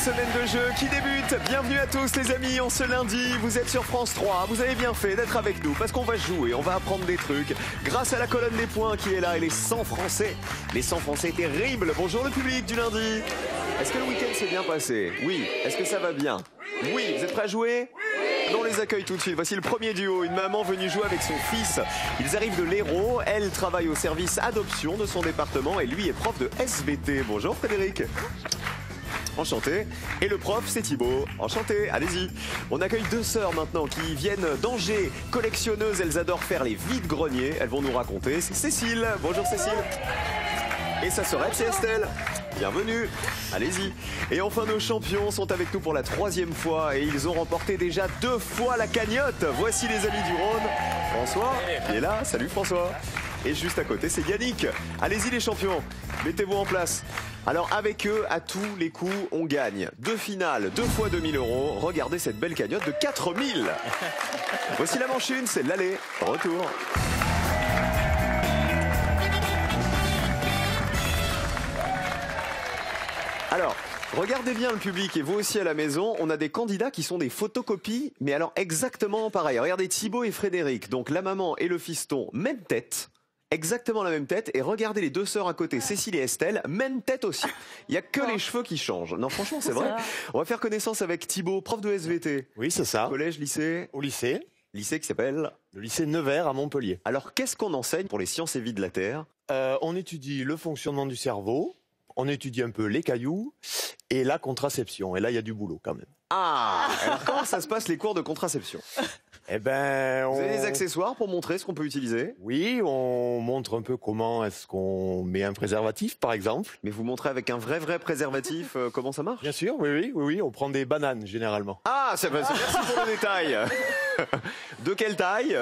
semaine de jeu qui débute. Bienvenue à tous les amis, on se lundi, vous êtes sur France 3. Vous avez bien fait d'être avec nous parce qu'on va jouer, on va apprendre des trucs. Grâce à la colonne des points qui est là et les 100 Français. Les 100 Français terribles. Bonjour le public du lundi. Est-ce que le week-end s'est bien passé? Oui. Est-ce que ça va bien? Oui. Vous êtes prêts à jouer? On les accueille tout de suite. Voici le premier duo, une maman venue jouer avec son fils. Ils arrivent de l'Hérault. Elle travaille au service adoption de son département et lui est prof de SVT. Bonjour Frédéric. Enchanté. Et le prof, c'est Thibaut. Enchanté, allez-y. On accueille deux sœurs maintenant qui viennent d'Angers. Collectionneuses, elles adorent faire les vides-greniers. Elles vont nous raconter. C'est Cécile. Bonjour Cécile. Et sa sœurette, c'est Estelle. Bienvenue, allez-y. Et enfin, nos champions sont avec nous pour la 3e fois et ils ont remporté déjà 2 fois la cagnotte. Voici les amis du Rhône. François, qui est là. Salut François. Et juste à côté, c'est Yannick. Allez-y les champions, mettez-vous en place. Alors avec eux, à tous les coups, on gagne. 2 finales, 2 fois 2000 €. Regardez cette belle cagnotte de 4000. Voici la manche 1, c'est l'aller. Retour. Alors, regardez bien le public et vous aussi à la maison, on a des candidats qui sont des photocopies, mais alors exactement pareil. Regardez Thibaut et Frédéric, donc la maman et le fiston, même tête. Exactement la même tête, et regardez les deux sœurs à côté, Cécile et Estelle, même tête aussi. Il y a que les cheveux qui changent. Non, franchement, c'est vrai. On va faire connaissance avec Thibaut, prof de SVT. Oui, c'est ça. Collège, lycée. Au lycée. Lycée qui s'appelle Le lycée Nevers à Montpellier. Alors, qu'est-ce qu'on enseigne pour les sciences et vie de la Terre? On étudie le fonctionnement du cerveau, on étudie un peu les cailloux et la contraception. Et là, il y a du boulot quand même. Ah, alors comment ça se passe les cours de contraception? Eh ben, Vous avez des accessoires pour montrer ce qu'on peut utiliser? Oui, on montre un peu comment est-ce qu'on met un préservatif, par exemple. Mais vous montrez avec un vrai préservatif comment ça marche? Bien sûr, oui, on prend des bananes généralement. Ah, merci pour le détail. De quelle taille?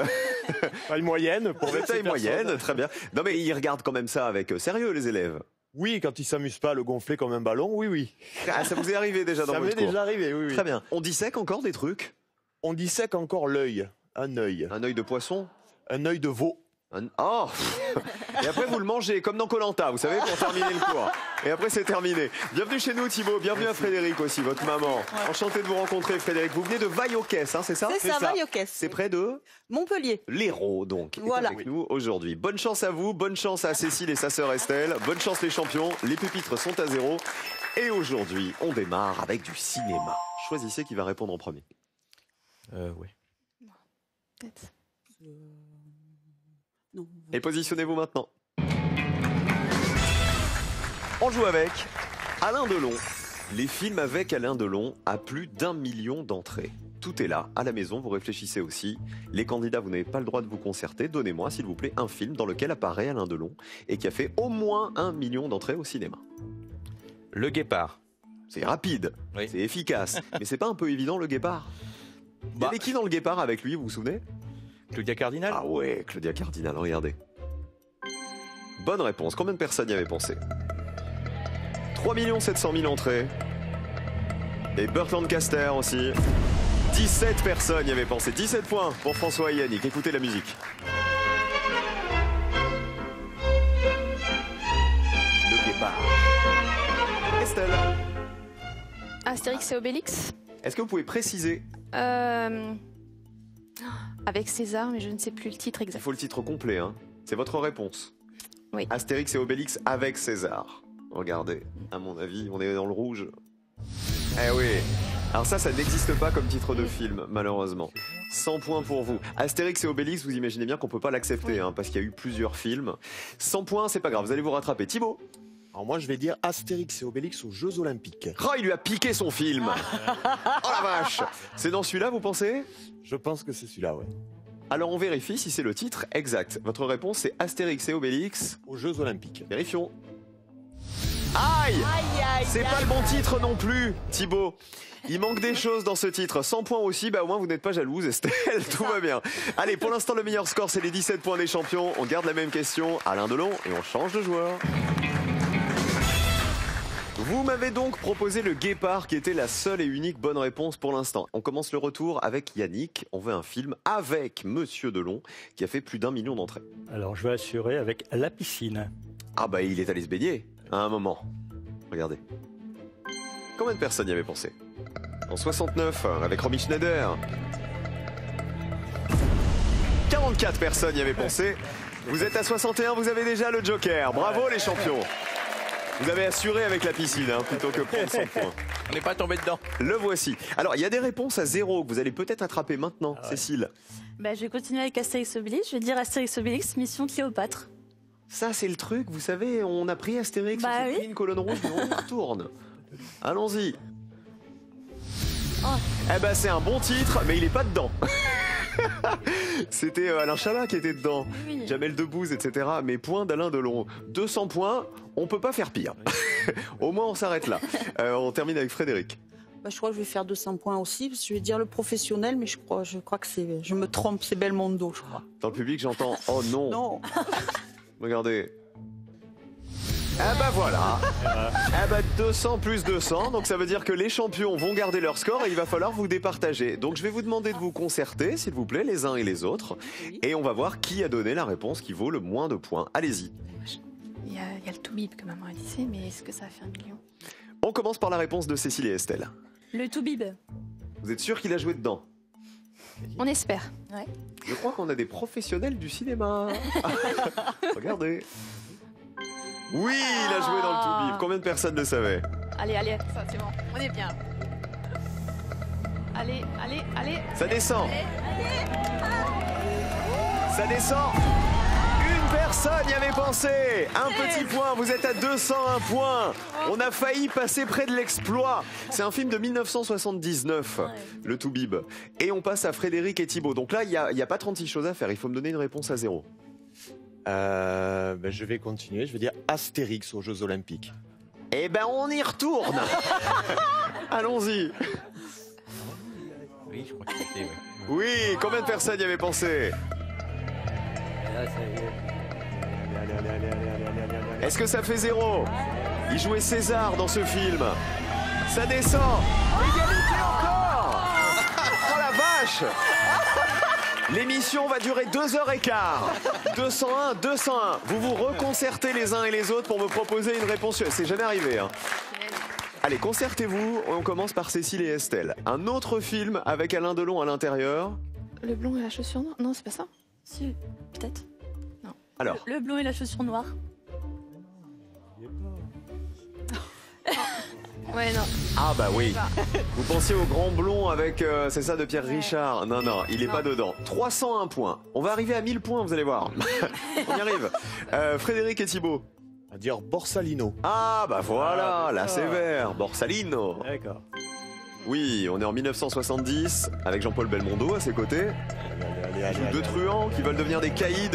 Taille moyenne. Pour De taille moyenne, très bien. Non mais ils regardent quand même ça avec sérieux les élèves. Oui, quand ils s'amusent pas à le gonfler comme un ballon, oui. Ah, ça vous est arrivé déjà dans votre cours? Ça m'est déjà arrivé, oui. Très bien. On dissèque encore des trucs? On dissèque encore l'œil. Un œil. Un œil de poisson? Un œil de veau. Oh. Et après vous le mangez comme dans Koh-Lanta, vous savez, pour terminer le cours. Et après c'est terminé. Bienvenue chez nous Thibaut, bienvenue à Frédéric aussi, votre maman. Enchanté de vous rencontrer Frédéric. Vous venez de Vaillocès, hein, c'est ça? C'est ça, Vaillocès. C'est près de Montpellier. l'Hérault donc. Voilà. Avec nous aujourd'hui. Bonne chance à vous, bonne chance à Cécile et sa sœur Estelle. Bonne chance les champions, les pupitres sont à 0. Et aujourd'hui, on démarre avec du cinéma. Choisissez qui va répondre en premier. Oui. Peut-être. Non. Et positionnez-vous maintenant. On joue avec Alain Delon. Les films avec Alain Delon à plus d'1 million d'entrées. Tout est là, à la maison, vous réfléchissez aussi. Les candidats, vous n'avez pas le droit de vous concerter. Donnez-moi, s'il vous plaît, un film dans lequel apparaît Alain Delon et qui a fait au moins 1 million d'entrées au cinéma. Le Guépard. C'est rapide, Oui. c'est efficace. Mais c'est pas un peu évident, le Guépard? Il y avait qui dans le Guépard avec lui, vous vous souvenez? Claudia Cardinal. Ah ouais, Claudia Cardinal, regardez. Bonne réponse. Combien de personnes y avaient pensé? 3 700 000 entrées. Et Burt Lancaster aussi. 17 personnes y avaient pensé. 17 points pour François et Yannick. Écoutez la musique. Le Guépard. Estelle. Astérix et Obélix. Est-ce que vous pouvez préciser? Avec César, mais je ne sais plus le titre Il exact. faut le titre complet, hein. C'est votre réponse. Oui. Astérix et Obélix avec César. Regardez, à mon avis, on est dans le rouge. Eh oui. Alors ça n'existe pas comme titre de film, malheureusement. 100 points pour vous. Astérix et Obélix, vous imaginez bien qu'on peut pas l'accepter, hein, parce qu'il y a eu plusieurs films. 100 points, c'est pas grave, vous allez vous rattraper. Thibaut? Alors moi, je vais dire Astérix et Obélix aux Jeux Olympiques. Oh, il lui a piqué son film. Oh la vache. C'est dans celui-là, vous pensez? Je pense que c'est celui-là, ouais. Alors on vérifie si c'est le titre exact. Votre réponse, c'est Astérix et Obélix Aux Jeux Olympiques. Vérifions. Aïe! C'est pas le bon titre non plus, Thibaut. Il manque des choses dans ce titre. 100 points aussi, bah au moins vous n'êtes pas jalouse, Estelle, tout va bien. Allez, pour l'instant, le meilleur score, c'est les 17 points des champions. On garde la même question, Alain Delon, et on change de joueur. Vous m'avez donc proposé le Guépard, qui était la seule et unique bonne réponse pour l'instant. On commence le retour avec Yannick. On veut un film avec Monsieur Delon, qui a fait plus d'1 million d'entrées. Alors, je vais assurer avec La Piscine. Ah bah il est allé se baigner, à un moment. Regardez. Combien de personnes y avaient pensé? En 69, avec Romy Schneider. 44 personnes y avaient pensé. Vous êtes à 61, vous avez déjà le Joker. Bravo les champions. Vous avez assuré avec la piscine, plutôt que prendre 100 points. On n'est pas tombé dedans. Le voici. Alors, il y a des réponses à 0 que vous allez peut-être attraper maintenant, Cécile. Bah, je vais continuer avec Astérix Obélix. Je vais dire Astérix Obélix, mission Cléopâtre. Ça, c'est le truc, vous savez, on a pris Astérix, Bah on s'est oui. pris une colonne rouge, mais on y retourne. Allons-y. Eh ben, c'est un bon titre, mais il est pas dedans. C'était Alain Chabat qui était dedans, Oui. Jamel Debbouze, etc. Mais point d'Alain Delon. 200 points, on peut pas faire pire. Au moins, on s'arrête là. On termine avec Frédéric. Bah, je crois que je vais faire 200 points aussi, parce que je vais dire le professionnel, mais je crois que je me trompe, c'est Belmondo, je crois. Dans le public, j'entends « Oh non !» Non. Regardez. Ah bah voilà. Ah bah 200 plus 200, donc ça veut dire que les champions vont garder leur score et il va falloir vous départager. Donc je vais vous demander de vous concerter, s'il vous plaît, les uns et les autres. Oui. Et on va voir qui a donné la réponse qui vaut le moins de points. Allez-y. Il y a le Toubib que maman a dit, mais est-ce que ça a fait 1 million? On commence par la réponse de Cécile et Estelle. Le Toubib. Vous êtes sûr qu'il a joué dedans? On espère. Je crois qu'on a des professionnels du cinéma. Regardez. Oui, il a joué dans le Toubib. Combien de personnes le savaient? Allez, allez, ça c'est bon. On est bien. Allez, allez, allez. Ça descend. Ça descend. Une personne y avait pensé. Un petit point. Vous êtes à 201 points. On a failli passer près de l'exploit. C'est un film de 1979, le Toubib. Et on passe à Frédéric et Thibaut. Donc là, il n'y a pas 36 choses à faire. Il faut me donner une réponse à 0. Je vais continuer, je vais dire Astérix aux Jeux Olympiques. Eh ben, on y retourne. Allons-y. Oui, je crois qu'il était, oui. Oui, combien de personnes y avaient pensé? Là, ça y est. Allez. Est-ce que ça fait 0? Il jouait César dans ce film. Ça descend. Égalité encore. Oh la vache. L'émission va durer 2h15. 201, 201. Vous vous reconcertez les uns et les autres pour me proposer une réponse. C'est jamais arrivé. Allez, concertez-vous. On commence par Cécile et Estelle. Un autre film avec Alain Delon à l'intérieur. Le blond et la chaussure noire? Non, c'est pas ça. Si, peut-être. Alors, Le blond et la chaussure noire. Ouais, non. ah bah oui. Vous pensiez au grand blond avec, c'est ça, de Pierre Richard. Non, non, il est pas dedans. 301 points. On va arriver à 1000 points, vous allez voir. On y arrive. Frédéric et Thibaut. On va dire Borsalino. Ah bah voilà, Ah, la d'accord. sévère, Borsalino. D'accord. Oui, on est en 1970 avec Jean-Paul Belmondo à ses côtés. Deux truands qui veulent devenir des caïds.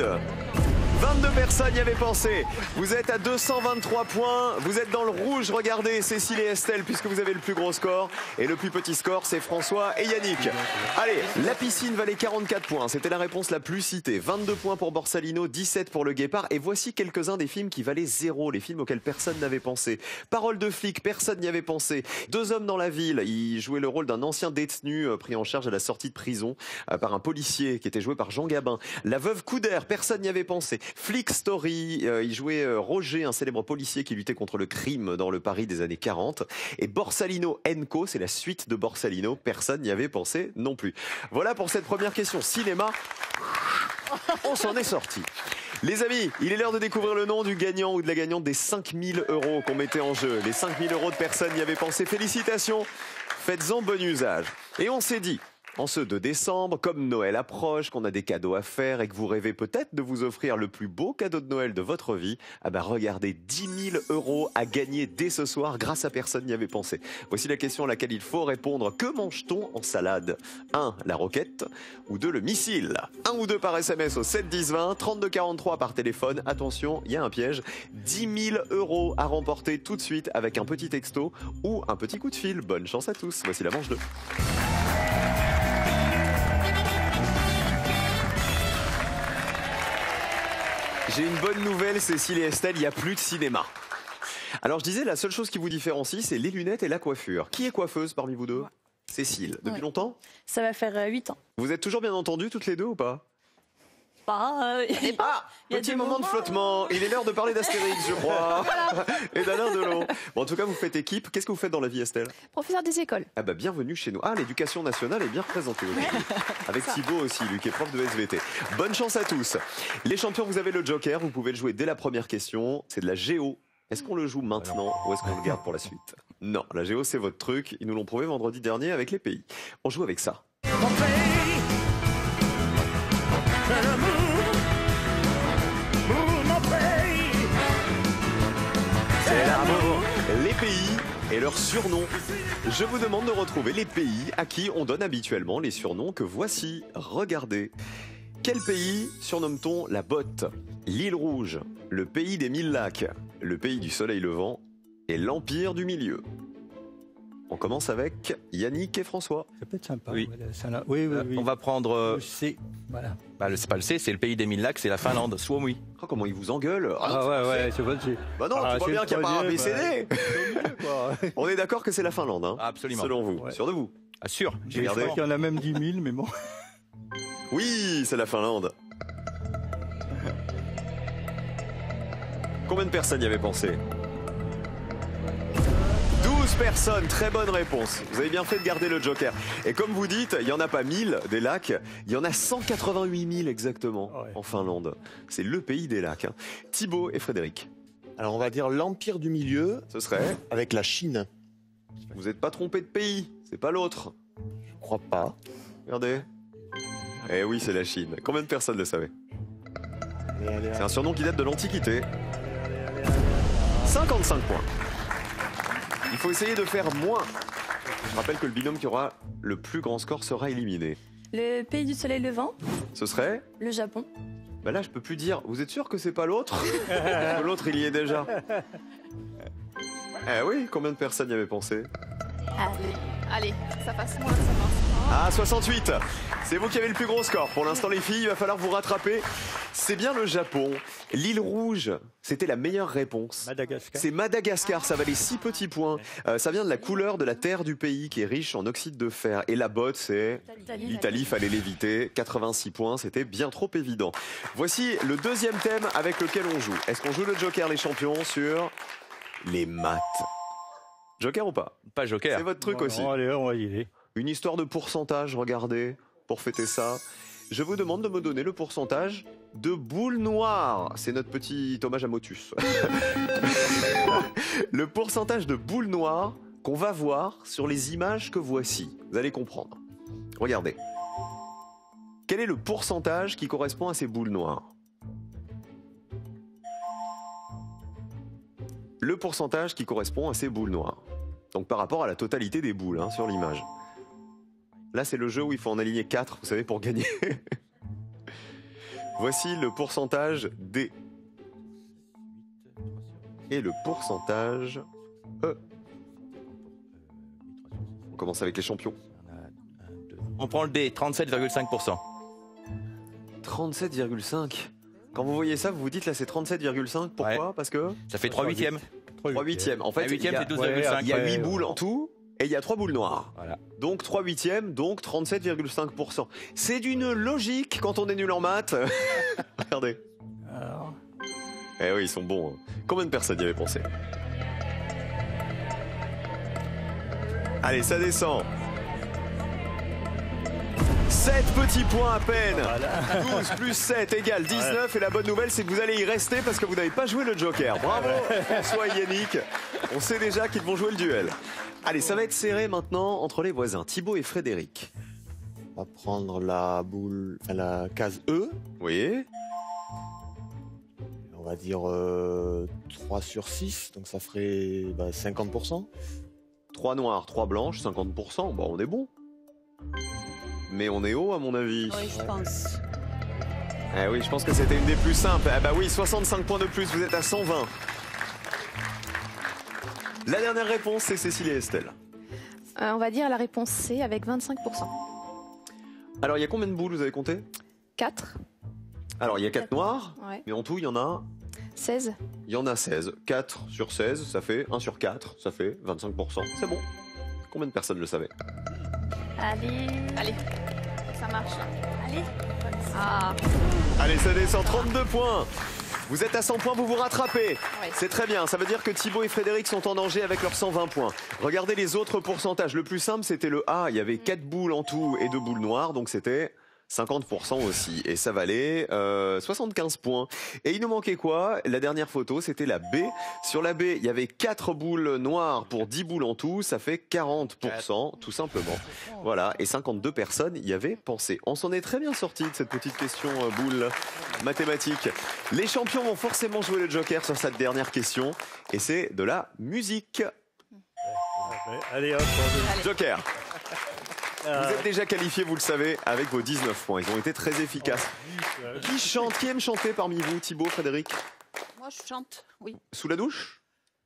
22 personnes y avaient pensé. Vous êtes à 223 points. Vous êtes dans le rouge, regardez, Cécile et Estelle, puisque vous avez le plus gros score. Et le plus petit score, c'est François et Yannick. Allez, la piscine valait 44 points. C'était la réponse la plus citée. 22 points pour Borsalino, 17 pour le Guépard. Et voici quelques-uns des films qui valaient 0. Les films auxquels personne n'avait pensé. Parole de flic, personne n'y avait pensé. Deux hommes dans la ville. Il jouait le rôle d'un ancien détenu pris en charge à la sortie de prison par un policier qui était joué par Jean Gabin. La veuve Coudert, personne n'y avait pensé. Flick Story, il jouait Roger, un célèbre policier qui luttait contre le crime dans le Paris des années 40. Et Borsalino & Co, c'est la suite de Borsalino. Personne n'y avait pensé non plus. Voilà pour cette première question cinéma. On s'en est sorti. Les amis, il est l'heure de découvrir le nom du gagnant ou de la gagnante des 5000 € qu'on mettait en jeu. Les 5000 € de personnes y avaient pensé. Félicitations, faites-en bon usage. Et on s'est dit, en ce 2 décembre, comme Noël approche, qu'on a des cadeaux à faire et que vous rêvez peut-être de vous offrir le plus beau cadeau de Noël de votre vie, ah ben regardez, 10 000 € à gagner dès ce soir grâce à personne n'y avait pensé. Voici la question à laquelle il faut répondre. Que mange-t-on en salade? 1. La roquette ou 2. Le missile? 1 ou 2 par SMS au 7 10 20, 32 43 par téléphone. Attention, il y a un piège. 10 000 € à remporter tout de suite avec un petit texto ou un petit coup de fil. Bonne chance à tous. Voici la manche 2. J'ai une bonne nouvelle, Cécile et Estelle, il n'y a plus de cinéma. Alors je disais, la seule chose qui vous différencie, c'est les lunettes et la coiffure. Qui est coiffeuse parmi vous deux? Cécile. Depuis Ouais. longtemps? Ça va faire 8 ans. Vous êtes toujours bien entendues toutes les deux ou pas? pas. Ah, Il y a petit des moment de moments, flottement. Il est l'heure de parler d'Astérix, je crois. Et d'Alain Delon. Bon, en tout cas, vous faites équipe. Qu'est-ce que vous faites dans la vie, Estelle? Professeur des écoles. Ah bah bienvenue chez nous. Ah, l'éducation nationale est bien représentée aujourd'hui. Avec Thibaut aussi, lui qui est prof de SVT. Bonne chance à tous. Les champions, vous avez le joker. Vous pouvez le jouer dès la première question. C'est de la géo. Est-ce qu'on le joue maintenant ou est-ce qu'on le garde pour la suite? Non, la géo c'est votre truc. Ils nous l'ont prouvé vendredi dernier avec les pays. On joue avec ça. C'est l'amour. Les pays et leurs surnoms. Je vous demande de retrouver les pays à qui on donne habituellement les surnoms que voici. Regardez. Quel pays surnomme-t-on la botte? L'île Rouge, le pays des 1000 lacs, le pays du soleil levant et l'empire du milieu. On commence avec Yannick et François. Ça peut être sympa. Oui. Voilà, ça là. Oui. On va prendre. Le C. Voilà. C'est pas le C, c'est le pays des 1000 lacs, c'est la Finlande. Suomi. Oh, comment il vous engueule? Ouais, c'est pas le C. Bah non, tu vois bien qu'il n'y a pas un ABCD. Quoi. On est d'accord que c'est la Finlande, hein, Absolument. selon vous. Ouais. Sûr de vous? Ah, sûr. Je Regardez. crois qu'il y en a même 10 000, mais bon. Oui, c'est la Finlande. Combien de personnes y avaient pensé? 12 personnes, très bonne réponse. Vous avez bien fait de garder le joker. Et comme vous dites, il n'y en a pas 1000 des lacs, il y en a 188 000 exactement en Finlande. C'est le pays des lacs. Hein. Thibaut et Frédéric. Alors on va dire l'empire du milieu Ce serait? avec la Chine. Vous n'êtes pas trompé de pays, c'est pas l'autre. Je crois pas. Regardez. Eh oui, c'est la Chine. Combien de personnes le savaient? C'est un surnom qui date de l'Antiquité. 55 points. Il faut essayer de faire moins. Je rappelle que le binôme qui aura le plus grand score sera éliminé. Le pays du soleil levant, Ce serait? le Japon. Bah là, je peux plus dire. Vous êtes sûr que c'est pas l'autre? Parce que l'autre, il y est déjà. Eh oui, combien de personnes y avaient pensé? Allez, ça passe moins, ça passe moins. Ah, 68. C'est vous qui avez le plus gros score. Pour l'instant, les filles, il va falloir vous rattraper. C'est bien le Japon. L'île Rouge, c'était la meilleure réponse. Madagascar. C'est Madagascar, ça valait 6 petits points. Ça vient de la couleur de la terre du pays qui est riche en oxyde de fer. Et la botte, c'est l'Italie, fallait l'éviter. 86 points, c'était bien trop évident. Voici le deuxième thème avec lequel on joue. Est-ce qu'on joue le Joker, les champions, sur les maths? Joker ou pas? Pas joker. C'est votre truc Bon, aussi. non, allez, on va y aller. Une histoire de pourcentage, regardez, pour fêter ça. Je vous demande de me donner le pourcentage de boules noires. C'est notre petit hommage à Motus. Le pourcentage de boules noires qu'on va voir sur les images que voici. Vous allez comprendre. Regardez. Quel est le pourcentage qui correspond à ces boules noires? Le pourcentage qui correspond à ces boules noires. Donc par rapport à la totalité des boules sur l'image. Là, c'est le jeu où il faut en aligner 4, vous savez, pour gagner. Voici le pourcentage D. Et le pourcentage E. On commence avec les champions. On prend le D, 37,5%. 37,5. Quand vous voyez ça, vous vous dites là c'est 37,5. Pourquoi? Ouais. Parce que Ça fait 3 huitièmes. 3 huitièmes. En fait, Un huitième, il y a- c'est 12,5. il y a 8 Ouais, boules en tout. Et il y a 3 boules noires. Voilà. Donc 3 huitièmes, donc 37,5%. C'est d'une logique quand on est nul en maths. Regardez. Alors, Eh oui, ils sont bons. Combien de personnes y avaient pensé? Allez, ça descend. 7 petits points à peine. 12 plus 7 égale 19. Et la bonne nouvelle, c'est que vous allez y rester parce que vous n'avez pas joué le Joker. Bravo, François et Yannick. On sait déjà qu'ils vont jouer le duel. Allez, ça va être serré maintenant entre les voisins, Thibaut et Frédéric. On va prendre la boule, enfin la case E. Oui. On va dire 3 sur 6, donc ça ferait 50%. 3 noirs, 3 blanches, 50%. Bon, on est bon. Mais on est haut, à mon avis. Oui, je pense. Eh oui, je pense que c'était une des plus simples. Eh bah oui, 65 points de plus, vous êtes à 120. La dernière réponse, c'est Cécile et Estelle. On va dire la réponse C avec 25%. Alors, il y a combien de boules, vous avez compté? 4, Alors, il y a 4 noirs, ouais. mais en tout, il y en a 16. 16. 4 sur 16, ça fait 1 sur 4, ça fait 25%. C'est bon. Combien de personnes le savaient? Allez. Allez. ça marche. Allez. Ah, Allez, ça descend 32 points. Vous êtes à 100 points, vous vous rattrapez. Ouais. C'est très bien, ça veut dire que Thibaut et Frédéric sont en danger avec leurs 120 points. Regardez les autres pourcentages. Le plus simple, c'était le A. Il y avait 4 boules en tout et 2 boules noires, donc c'était 50% aussi. Et ça valait 75 points. Et il nous manquait quoi? La dernière photo, c'était la B. Sur la B, il y avait 4 boules noires pour 10 boules en tout. Ça fait 40%, tout simplement. Voilà, et 52 personnes y avaient pensé. On s'en est très bien sorti de cette petite question boule mathématique. Les champions vont forcément jouer le joker sur cette dernière question. Et c'est de la musique. Allez hop, Joker. Vous êtes déjà qualifiés, vous le savez, avec vos 19 points. Ils ont été très efficaces. Qui chante? Qui aime chanter parmi vous? Thibaut, Frédéric? Moi, je chante, oui. Sous la douche?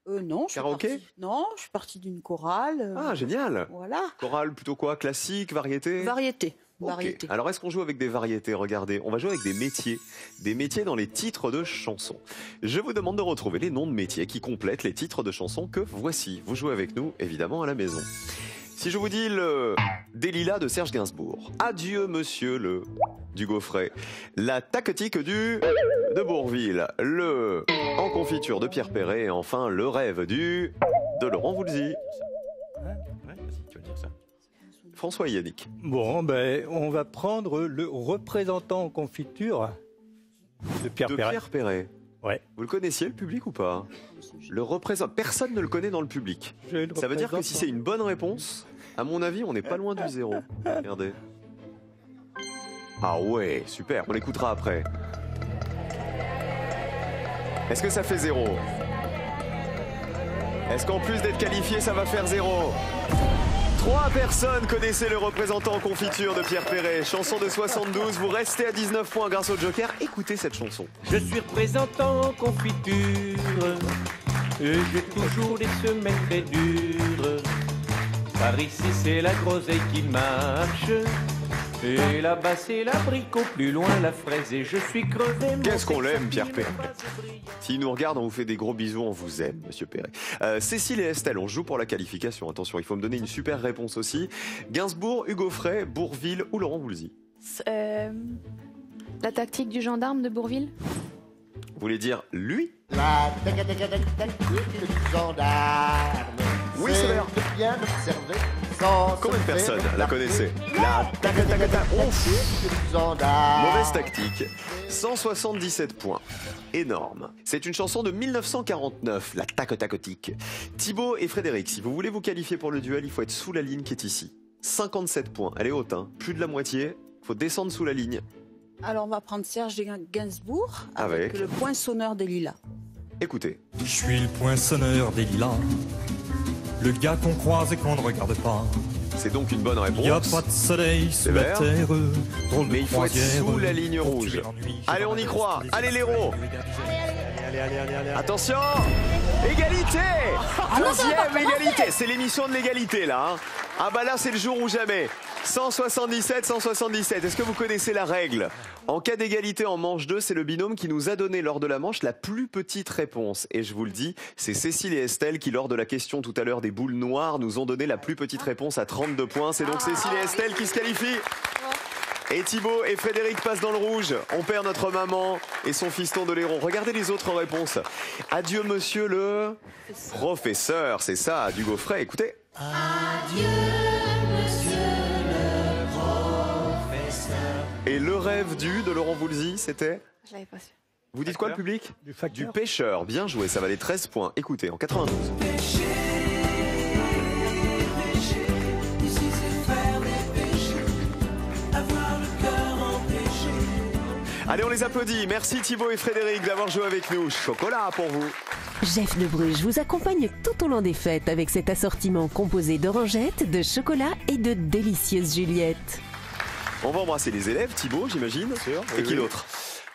Non, je suis Karaoké? partie. Non, je suis partie d'une chorale. Ah, génial. Voilà. Chorale plutôt quoi? Classique, variété? Variété. Ok. Variété. Alors, est-ce qu'on joue avec des variétés? Regardez, on va jouer avec des métiers dans les titres de chansons. Je vous demande de retrouver les noms de métiers qui complètent les titres de chansons que voici. Vous jouez avec nous, évidemment, à la maison. Si je vous dis le Delilah de Serge Gainsbourg, Adieu monsieur le du Gaufret, La tactique de Bourvil, le En confiture de Pierre Perret et enfin Le rêve de Laurent Voulzy. Ouais, vas-y, tu vas dire ça. François et Yannick. Bon, ben, on va prendre le représentant en confiture de Pierre De Perret. Pierre Perret. Ouais. Vous le connaissiez, le public, ou pas? Le représentant. Personne ne le connaît dans le public. Ça veut dire que si c'est une bonne réponse, à mon avis, on n'est pas loin du zéro. Regardez. Ah ouais, super, on l'écoutera après. Est-ce que ça fait 0? Est-ce qu'en plus d'être qualifié, ça va faire 0? 3 personnes connaissaient le représentant en confiture de Pierre Perret. Chanson de 72, vous restez à 19 points grâce au Joker. Écoutez cette chanson. Je suis représentant en confiture et j'ai toujours des semaines très dures. Par ici c'est la groseille qui marche et là-bas c'est l'abricot, plus loin la fraise et je suis crevé. Qu'est-ce qu'on l'aime, Pierre Perret. S'il nous regarde, on vous fait des gros bisous, on vous aime, monsieur Perret. Cécile et Estelle, on joue pour la qualification. Attention, il faut me donner une super réponse aussi. Gainsbourg, Hugo Frey, Bourvil ou Laurent Voulzy? la tactique du gendarme de Bourvil. Vous voulez dire lui? La tactique du gendarme. Oui, c'est vrai. de bien observer sans Combien de se personnes faire la connaissaient? La Ouf. du gendarme. Mauvaise tactique. 177 points. Énorme. C'est une chanson de 1949, la tacotacotique. Thibaut et Frédéric, si vous voulez vous qualifier pour le duel, il faut être sous la ligne qui est ici. 57 points. Elle est haute, hein. Plus de la moitié. Il faut descendre sous la ligne. Alors, on va prendre Serge Gainsbourg avec, Avec le poinçonneur des lilas. Écoutez. Je suis le poinçonneur des lilas, le gars qu'on croise et qu'on ne regarde pas. C'est donc une bonne Y a réponse. pas de soleil sous la vert. terre, drôle de Mais il faut être croisière, sous la ligne pour rouge. tuer l'ennui, Allez, on y croit. Allez, l'héros. Allez. Attention. Égalité. Deuxième égalité. C'est l'émission de l'égalité, là. Hein. Ah bah là, c'est le jour ou jamais. 177, 177. Est-ce que vous connaissez la règle? En cas d'égalité en manche 2, c'est le binôme qui nous a donné lors de la manche la plus petite réponse. Et je vous le dis, c'est Cécile et Estelle qui, lors de la question tout à l'heure des boules noires, nous ont donné la plus petite réponse à 32 points. C'est donc Cécile et Estelle qui se qualifient. Et Thibaut et Frédéric passent dans le rouge. On perd notre maman et son fiston de l'héros. Regardez les autres réponses. Adieu monsieur le professeur, c'est ça, du Gaufret. Écoutez. Adieu, monsieur le professeur. Et le rêve de Laurent Voulzy, c'était? Je l'avais pas su. Vous dites quoi le public? Du facteur. Du pêcheur. Bien joué, ça valait 13 points. Écoutez, en 92. Allez, on les applaudit. Merci Thibaut et Frédéric d'avoir joué avec nous. Chocolat pour vous. Jeff de Bruges vous accompagne tout au long des fêtes avec cet assortiment composé d'orangettes, de chocolat et de délicieuses Juliettes. On va embrasser les élèves, Thibaut, j'imagine. Sûr, Et oui, qui oui. d'autre?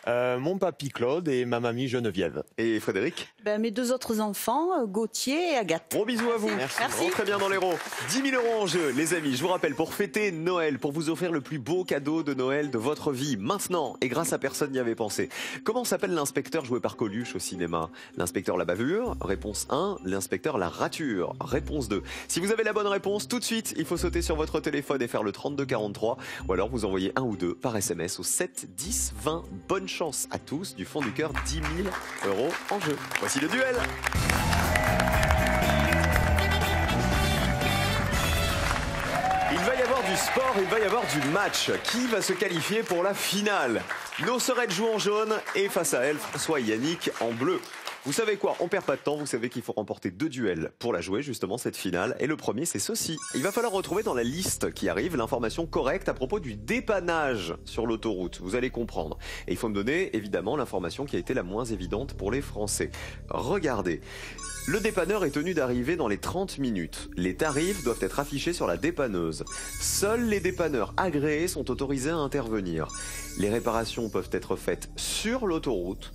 Mon papy Claude et ma mamie Geneviève. Et Frédéric? Mes 2 autres enfants, Gauthier et Agathe. Gros bisous à vous. Merci. Rentrez bien dans l'Hérault. 10 000 € en jeu, les amis. Je vous rappelle, pour fêter Noël, pour vous offrir le plus beau cadeau de Noël de votre vie, maintenant, et grâce à personne n'y avait pensé. Comment s'appelle l'inspecteur joué par Coluche au cinéma? L'inspecteur la bavure, réponse 1. L'inspecteur la rature, réponse 2. Si vous avez la bonne réponse, tout de suite, il faut sauter sur votre téléphone et faire le 3243. Ou alors vous envoyez 1 ou 2 par SMS au 7 10 20. Bonne chance à tous, du fond du cœur, 10 000 € en jeu. Voici le duel. Il va y avoir du sport, il va y avoir du match. Qui va se qualifier pour la finale? Nos sœurettes jouent en jaune et face à elles, François et Yannick en bleu. Vous savez quoi? On perd pas de temps, vous savez qu'il faut remporter 2 duels pour la jouer, justement, cette finale. Et le premier, c'est ceci. Il va falloir retrouver dans la liste qui arrive l'information correcte à propos du dépannage sur l'autoroute. Vous allez comprendre. Et il faut me donner, évidemment, l'information qui a été la moins évidente pour les Français. Regardez. Le dépanneur est tenu d'arriver dans les 30 minutes. Les tarifs doivent être affichés sur la dépanneuse. Seuls les dépanneurs agréés sont autorisés à intervenir. Les réparations peuvent être faites sur l'autoroute.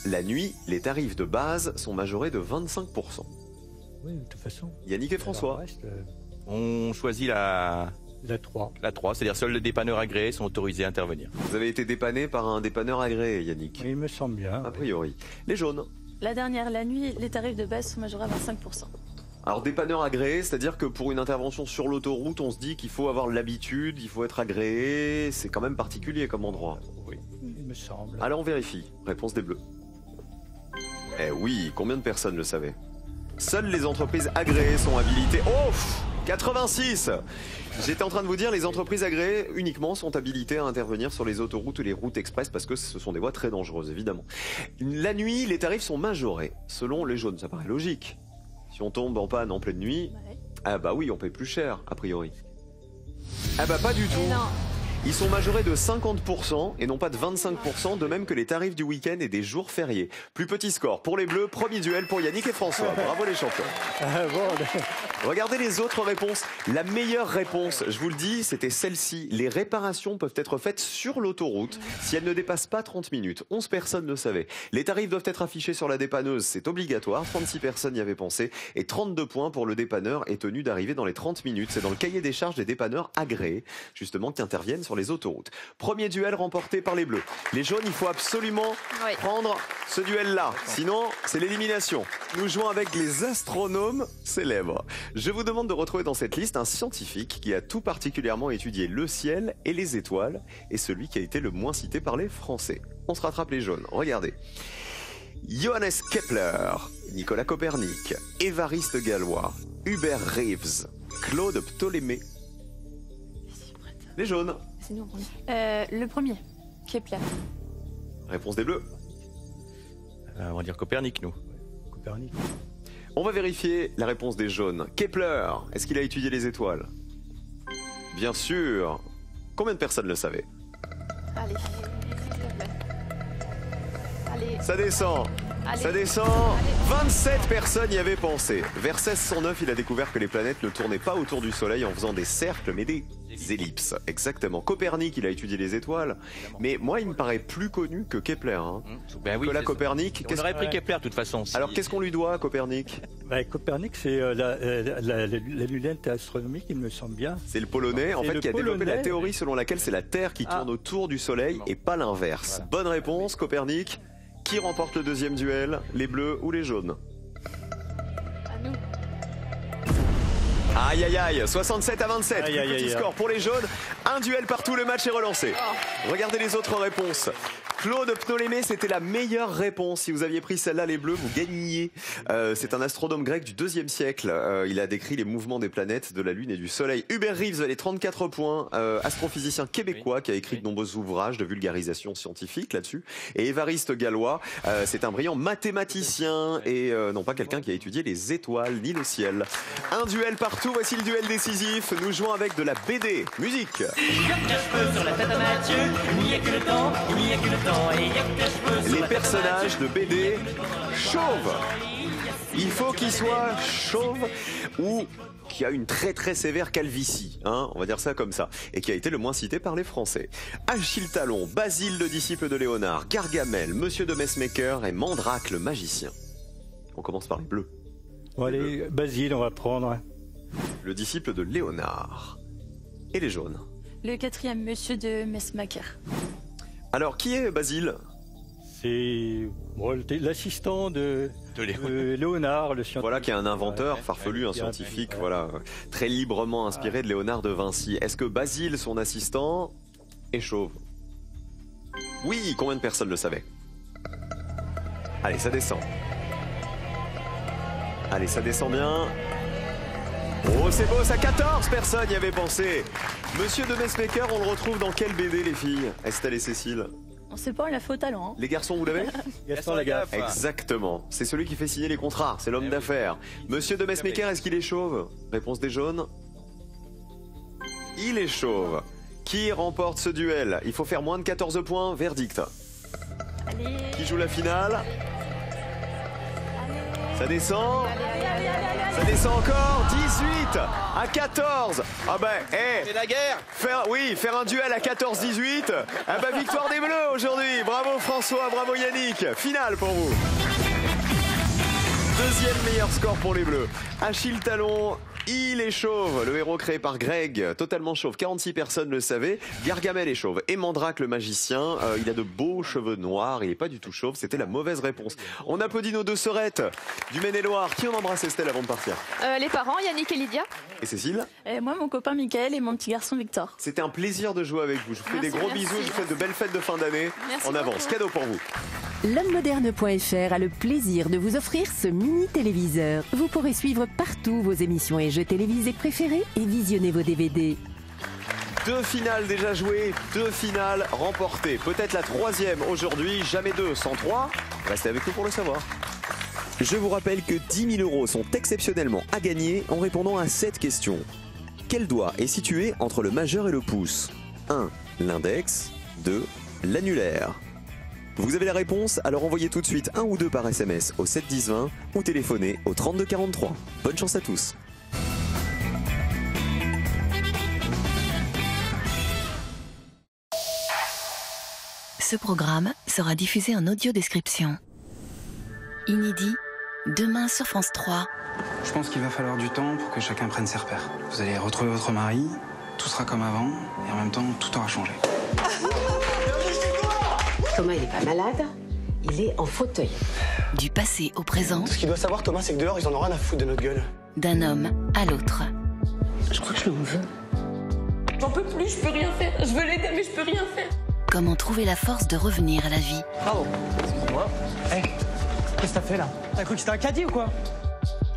La nuit, les tarifs de base sont majorés de 25%. Oui, de toute façon. Yannick et François. On choisit la 3. La 3, c'est-à-dire seuls les dépanneurs agréés sont autorisés à intervenir. Vous avez été dépanné par un dépanneur agréé, Yannick? Oui, il me semble bien. A priori. Les jaunes. La dernière, la nuit, les tarifs de base sont majorés à 25%. Alors dépanneur agréé, c'est-à-dire que pour une intervention sur l'autoroute, on se dit qu'il faut avoir l'habitude, il faut être agréé. C'est quand même particulier comme endroit. Oui, il me semble. Alors on vérifie. Réponse des bleus. Eh oui, combien de personnes le savaient? Seules les entreprises agréées sont habilitées. Oh 86. J'étais en train de vous dire, les entreprises agréées uniquement sont habilitées à intervenir sur les autoroutes et les routes express parce que ce sont des voies très dangereuses, évidemment. La nuit, les tarifs sont majorés, selon les jaunes. Ça paraît logique. Si on tombe en panne en pleine nuit, ah bah oui, on paye plus cher, a priori. Ah bah pas du tout. Ils sont majorés de 50% et non pas de 25%, de même que les tarifs du week-end et des jours fériés. Plus petit score pour les bleus, premier duel pour Yannick et François. Bravo les champions. Regardez les autres réponses. La meilleure réponse, je vous le dis, c'était celle-ci. Les réparations peuvent être faites sur l'autoroute si elles ne dépassent pas 30 minutes. 11 personnes le savaient. Les tarifs doivent être affichés sur la dépanneuse, c'est obligatoire. 36 personnes y avaient pensé et 32 points pour le dépanneur est tenu d'arriver dans les 30 minutes. C'est dans le cahier des charges des dépanneurs agréés, justement, qui interviennent sur les autoroutes. Premier duel remporté par les bleus. Les jaunes, il faut absolument prendre ce duel-là. Sinon, c'est l'élimination. Nous jouons avec les astronomes célèbres. Je vous demande de retrouver dans cette liste un scientifique qui a tout particulièrement étudié le ciel et les étoiles et celui qui a été le moins cité par les Français. On se rattrape les jaunes. Regardez. Johannes Kepler, Nicolas Copernic, Évariste Galois, Hubert Reeves, Claude Ptolémée. Les jaunes. C'est nous, Le premier, Kepler. Réponse des bleus. On va dire Copernic, nous. Copernic. On va vérifier la réponse des jaunes. Kepler, est-ce qu'il a étudié les étoiles? Bien sûr. Combien de personnes le savaient? Allez, s'il te plaît. Allez. Ça descend. Allez. Ça descend. 27 personnes y avaient pensé. Vers 1609, il a découvert que les planètes ne tournaient pas autour du Soleil en faisant des cercles, mais des ellipses. Exactement. Copernic, il a étudié les étoiles. Mais moi, il me paraît plus connu que Kepler. Hein. Ben oui, Nicolas Copernic. On aurait pris Kepler, de toute façon. Alors, qu'est-ce qu'on lui doit à Copernic? Copernic, c'est la lunette astronomique, il me semble bien. C'est le Polonais, en fait, qui a développé la théorie selon laquelle c'est la Terre qui tourne autour du Soleil et pas l'inverse. Voilà. Bonne réponse, Copernic. Qui remporte le deuxième duel, les bleus ou les jaunes? À nous. Aïe aïe aïe, 67 à 27, petit score pour les jaunes, un duel partout, le match est relancé. Regardez les autres réponses. Claude Ptolémée, c'était la meilleure réponse. Si vous aviez pris celle-là, les bleus, vous gagniez. C'est un astronome grec du 2e siècle. Il a décrit les mouvements des planètes, de la Lune et du Soleil. Hubert Reeves, les 34 points. Astrophysicien québécois qui a écrit de nombreux ouvrages de vulgarisation scientifique là-dessus. Et Évariste Galois, c'est un brillant mathématicien et non pas quelqu'un qui a étudié les étoiles ni le ciel. Un duel partout, voici le duel décisif. Nous jouons avec de la BD. Musique. Sur la tête à Mathieu, il n'y a que le temps, il n'y a que le temps. Les personnages de BD chauves. Il faut qu'ils soient chauves ou qui a une très très sévère calvitie, hein, on va dire ça comme ça, et qui a été le moins cité par les Français. Achille Talon, Basile le disciple de Léonard, Gargamel, Monsieur de Messmaker et Mandrake le magicien. On commence par les bleus. Bon, allez, Basile, on va prendre. Le disciple de Léonard. Et les jaunes. Le 4e, monsieur de Messmacher. Alors, qui est Basile? C'est l'assistant de Léonard, le scientifique. Voilà, qui est un inventeur farfelu, un qui est scientifique, intelligent, voilà, très librement inspiré de Léonard de Vinci. Est-ce que Basile, son assistant, est chauve? Oui, combien de personnes le savaient? Allez, ça descend. Allez, ça descend bien. Oh, c'est beau, ça, 14 personnes y avaient pensé. Monsieur de Messmacher, on le retrouve dans quelle BD, les filles? Estelle et Cécile? On sait pas, il a fait au talent. Hein. Les garçons, vous l'avez? Gaston Lagaffe. Exactement. C'est celui qui fait signer les contrats. C'est l'homme d'affaires. Monsieur de Messmacher, est-ce qu'il est chauve? Réponse des jaunes. Il est chauve. Qui remporte ce duel? Il faut faire moins de 14 points. Verdict. Allez. Qui joue la finale? Ça descend. Ça descend encore. 18 à 14. Ah ben, C'est la guerre. faire un duel à 14-18. Ah ben, victoire des Bleus aujourd'hui. Bravo François, bravo Yannick. Finale pour vous. Deuxième meilleur score pour les Bleus. Achille Talon. Il est chauve, le héros créé par Greg, totalement chauve, 46 personnes le savaient. Gargamel est chauve et Mandrake le magicien, il a de beaux cheveux noirs, il n'est pas du tout chauve, c'était la mauvaise réponse. On applaudit nos deux sœurettes du Maine-et-Loire. Qui on embrasse, Estelle, avant de partir? Les parents, Yannick et Lydia. Et Cécile? Et moi, mon copain Mickaël et mon petit garçon Victor. C'était un plaisir de jouer avec vous, je vous fais Merci, des gros merci. bisous, je vous fais de belles fêtes de fin d'année. Merci En avance, beaucoup. cadeau pour vous. L'homme-moderne.fr a le plaisir de vous offrir ce mini téléviseur. Vous pourrez suivre partout vos émissions et jeux télévisés préférés et visionner vos DVD. 2 finales déjà jouées, 2 finales remportées. Peut-être la 3e aujourd'hui, jamais 2 sans 3. Restez avec nous pour le savoir. Je vous rappelle que 10 000 € sont exceptionnellement à gagner en répondant à cette question. Quel doigt est situé entre le majeur et le pouce? 1. L'index. 2. L'annulaire. Vous avez la réponse, alors envoyez tout de suite 1 ou 2 par SMS au 7 10 20 ou téléphonez au 32 43. Bonne chance à tous. Ce programme sera diffusé en audio-description. Inédit, demain sur France 3. Je pense qu'il va falloir du temps pour que chacun prenne ses repères. Vous allez retrouver votre mari, tout sera comme avant, et en même temps, tout aura changé. Thomas, il n'est pas malade, il est en fauteuil. Du passé au présent. Ce qu'il doit savoir, Thomas, c'est que dehors, ils en ont rien à foutre de notre gueule. D'un homme à l'autre. Je crois que je m'en veux. J'en peux plus, je peux rien faire. Je veux l'aider, mais je peux rien faire. Comment trouver la force de revenir à la vie. Bravo. Excuse-moi. Hé, qu'est-ce que t'as fait là? T'as cru que c'était un caddie ou quoi?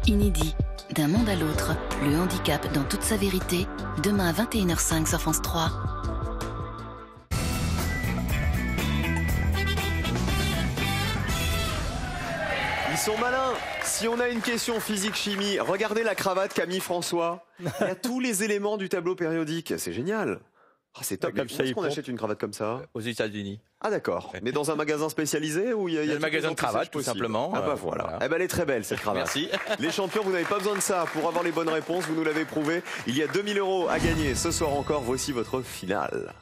Inédit, d'un monde à l'autre, le handicap dans toute sa vérité, demain à 21h05 sur France 3. Ils sont malins. Si on a une question physique-chimie, regardez la cravate qu'a mis François. Il y a tous les éléments du tableau périodique. C'est génial. Ah, c'est top. Où est-ce qu'on achète une cravate comme ça? Aux États-Unis. Ah d'accord. Mais dans un magasin spécialisé où il y a le magasin de cravate, tout simplement. Ah bah voilà. Eh ben elle est très belle cette cravate. Merci. Les champions, vous n'avez pas besoin de ça pour avoir les bonnes réponses. Vous nous l'avez prouvé. Il y a 2 000 € à gagner ce soir encore. Voici votre finale.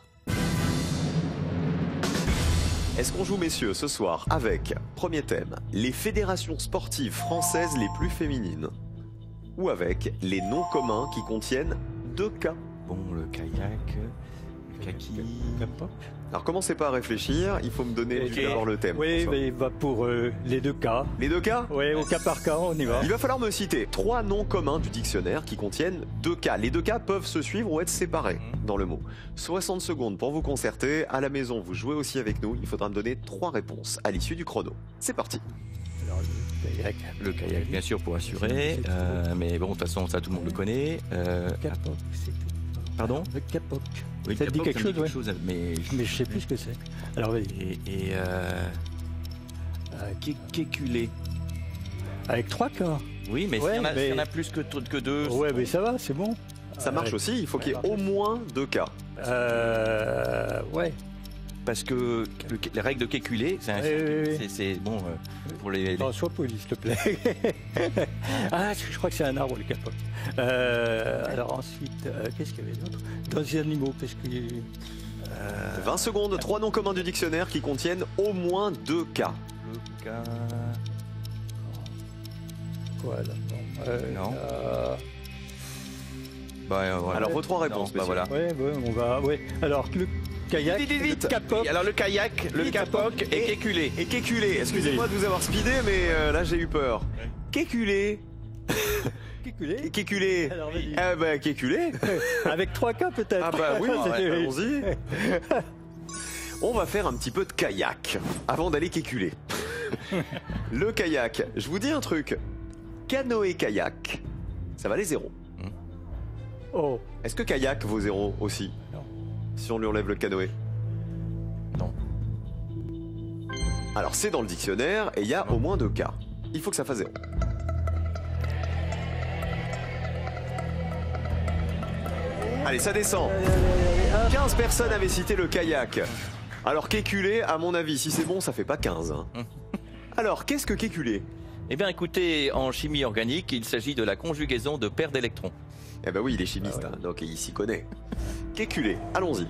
Est-ce qu'on joue, messieurs, ce soir avec, premier thème, les fédérations sportives françaises les plus féminines, ou avec les noms communs qui contiennent 2 cas? Bon, le kayak, le kaki, K-pop. Alors commencez pas à réfléchir, il faut me donner d'abord le thème. Oui, François. mais il va pour les 2 cas. Les 2 cas? Oui, au cas par cas, on y va. Il va falloir me citer 3 noms communs du dictionnaire qui contiennent 2 cas. Les 2 cas peuvent se suivre ou être séparés dans le mot. 60 secondes pour vous concerter. À la maison, vous jouez aussi avec nous. Il faudra me donner 3 réponses à l'issue du chrono. C'est parti. Alors, le kayak, bien sûr, pour assurer. Mais bon, de toute façon, ça, tout le monde le connaît. K-pop, c'est tout. Pardon? Le K-pop. Oui, ça te dit quelque chose, ouais. Mais je sais plus ce que c'est. Alors vas-y. Kéculé. Avec 3 cas. Oui, mais ouais, s'il y en a plus que 2. Ouais, mais ça va, c'est bon. Ça marche aussi, il faut qu'il y ait au moins 2 cas. Ouais. Parce que les règles de Kéculé, c'est bon pour les. Sois poli, s'il te plaît. Ah, je crois que c'est un arbre, le K-pop. Alors ensuite, qu'est-ce qu'il y avait d'autre? Dans les animaux, qu'est-ce qu'il y a 20 secondes, 3 noms communs du dictionnaire qui contiennent au moins 2 cas. Le cas. quoi là? Non. Voilà. Alors vos 3 réponses, bah voilà. Ouais, on va. Ouais. Alors le kayak, vite. le capoc. Alors le kayak, le capoc et kékulé. Et kékulé. Excusez-moi de vous avoir speedé, mais là j'ai eu peur. Kékulé. Kékulé. Kékulé. Alors vas-y. Ah bah kékulé. Avec 3 cas peut-être. Ah bah oui, Ouais. allons-y. On va faire un petit peu de kayak avant d'aller kékuler. Le kayak, je vous dis un truc. Canoë-kayak, ça valait 0. Oh. Est-ce que kayak vaut 0 aussi? Non. Si on lui enlève le canoë? Non. Alors c'est dans le dictionnaire et il y a au moins 2 cas. Il faut que ça fasse 0. Allez, ça descend. 15 personnes avaient cité le kayak. Alors kékulé, à mon avis, si c'est bon, ça fait pas 15. Hein. Alors, qu'est-ce que kékulé? Eh bien, écoutez, en chimie organique, il s'agit de la conjugaison de paires d'électrons. Eh ben oui, il est chimiste, hein, donc il s'y connaît. Kékulé, allons-y.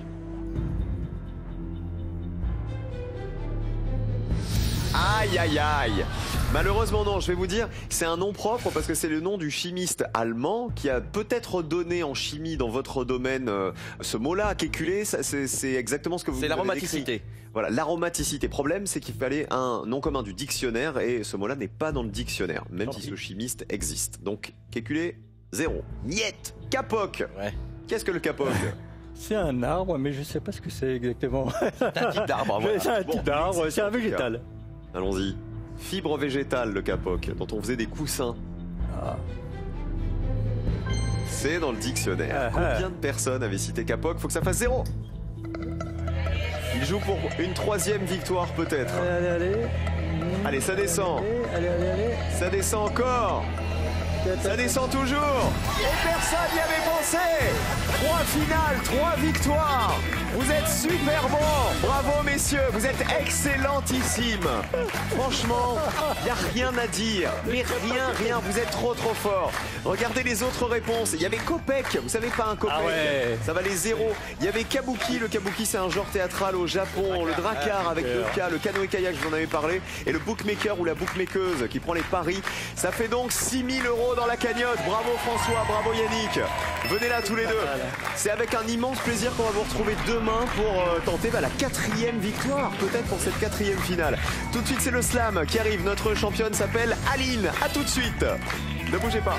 Aïe, aïe, aïe. Malheureusement non, je vais vous dire, c'est un nom propre parce que c'est le nom du chimiste allemand qui a peut-être donné en chimie dans votre domaine ce mot-là, kékulé, c'est exactement ce que vous C'est avez l'aromaticité. décrit. Voilà, l'aromaticité. Problème, c'est qu'il fallait un nom commun du dictionnaire et ce mot-là n'est pas dans le dictionnaire, même si ce chimiste existe. Donc, kékulé, 0. Niet. Capoc. Ouais. Qu'est-ce que le capoc? C'est un arbre, mais je sais pas ce que c'est exactement. C'est un type d'arbre. Voilà. C'est un type d'arbre, c'est un végétal. Allons-y. Fibre végétale, le capoc, dont on faisait des coussins. Ah. C'est dans le dictionnaire. Combien de personnes avaient cité capoc? Faut que ça fasse 0. Il joue pour une 3e victoire peut-être. Allez. Allez, ça descend. Allez. Ça descend encore. Ça descend toujours. Et personne n'y avait pensé. 3 finales, 3 victoires. Vous êtes super bons. Bravo messieurs, vous êtes excellentissimes. Franchement, il n'y a rien à dire. Mais rien. Vous êtes trop forts. Regardez les autres réponses. Il y avait Kopek. Vous savez pas un Kopek? Ah ouais. Ça valait 0. Il y avait Kabuki. Le Kabuki, c'est un genre théâtral au Japon. Le Drakkar avec 2 K. Le canoë-kayak, je vous en avais parlé. Et le bookmaker ou la bookmakeuse qui prend les paris. Ça fait donc 6 000 € dans la cagnotte. Bravo François, bravo Yannick. Venez là tous les deux. C'est avec un immense plaisir qu'on va vous retrouver demain pour tenter la 4e victoire, peut-être pour cette 4e finale. Tout de suite, c'est le slam qui arrive. Notre championne s'appelle Aline. À tout de suite. Ne bougez pas.